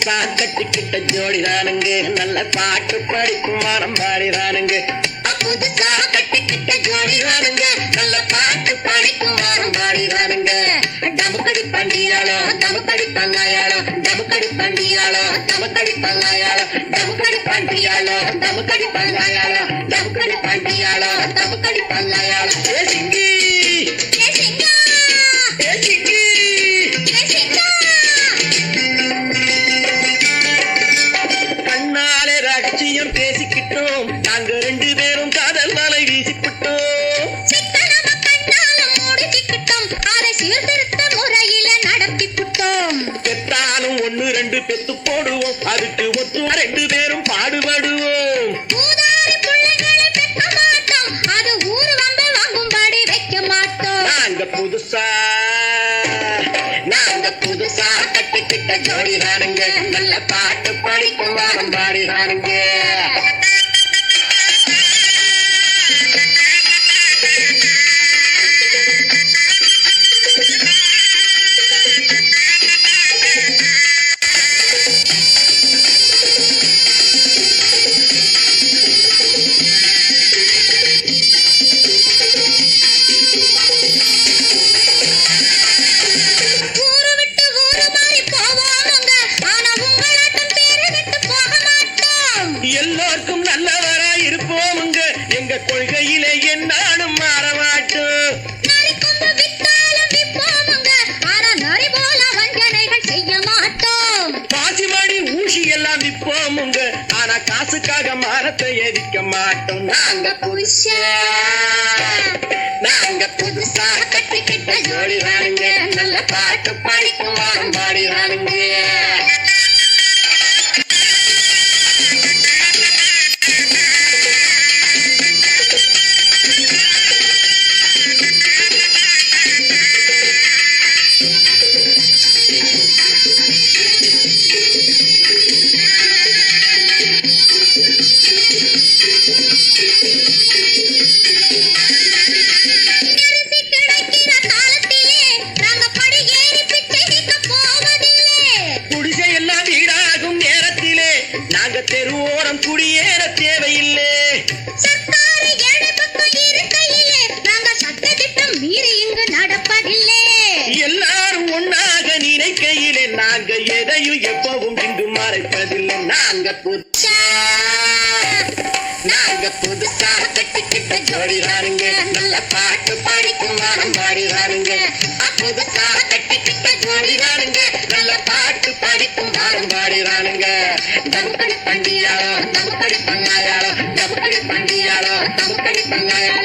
புதுசா கட்டிக்கிட்ட ஜோடிதானுங்க, நல்ல பாட்டு படிக்கும் வாரம் பாடிதானுங்க. புதுசா கட்டிக்கிட்ட ஜோடிதானுங்க, நல்ல பாட்டு படிக்கும் வாரம் பாடிதானுங்க. டமுக்கடி பண்டியாளோ டமுக்கடி பங்காயாளோ, டமுக்கடி பண்டியாளோ டமுக்கடி பங்காயாளோ, டமுக்கடி பண்டியாளோ டமுக்கடி பங்காயாளோ, டமுக்கடி பண்டியாளோ டமுக்கடி பங்காயாளோ. கண்ணாலே ரகசியம் பேசிக்கிட்டோம், நாங்க ரெண்டு பேரும் காதல் வலை வீசிக்கிட்டோம். பெத்தாலும் ஒண்ணு ரெண்டு பெத்து போடுவோம், அதுக்கு ஒத்து ரெண்டு பேரும் பாடுபடுவோம். நாங்க புதுசா கட்டிக்கிட்ட ஜோடிதானுங்க, நல்ல பாட்டு படிக்கும் வாரம் பாடிதானுங்க. எல்லாருக்கும் நல்லவரா இருப்போமுங்க, எங்க கொள்கையிலே என்னாலும் மாற மாட்டோம். பாசிமணி ஊசி எல்லாம் விற்போமுங்க, ஆனா காசுக்காக மரத்தை எரிக்க மாட்டோம். நாங்க புதுசா கட்டிக்கிட்ட ஜோடிதானுங்க, நல்ல பாட்டு படிக்கும் வாரம் பாடிதானுங்க. நாங்க தெருவோரம் குடியேற தேவையில்லை. எல்லாரும் ஒன்னாக நினைக்கையிலே நாங்க எதையும் எப்பவும் இங்கு மறைப்பதில்லை. நாங்க புதுசா கட்டிக்கிட்ட ஜோடிதானுங்க, நல்ல பாட்டு படிக்கும் வாரம் பாடிதானுங்க. புதுசா கட்டிக்கிட்ட ஜோடிதானுங்க, நல்ல பாட்டு படிக்கும் வாரம் பாடிதானுங்க. டமுக்கடி பண்டியாளோ டமுக்கடி பங்காயாளோ, டமுக்கடி பண்டியாளோ டமுக்கடி பங்காயாளோ.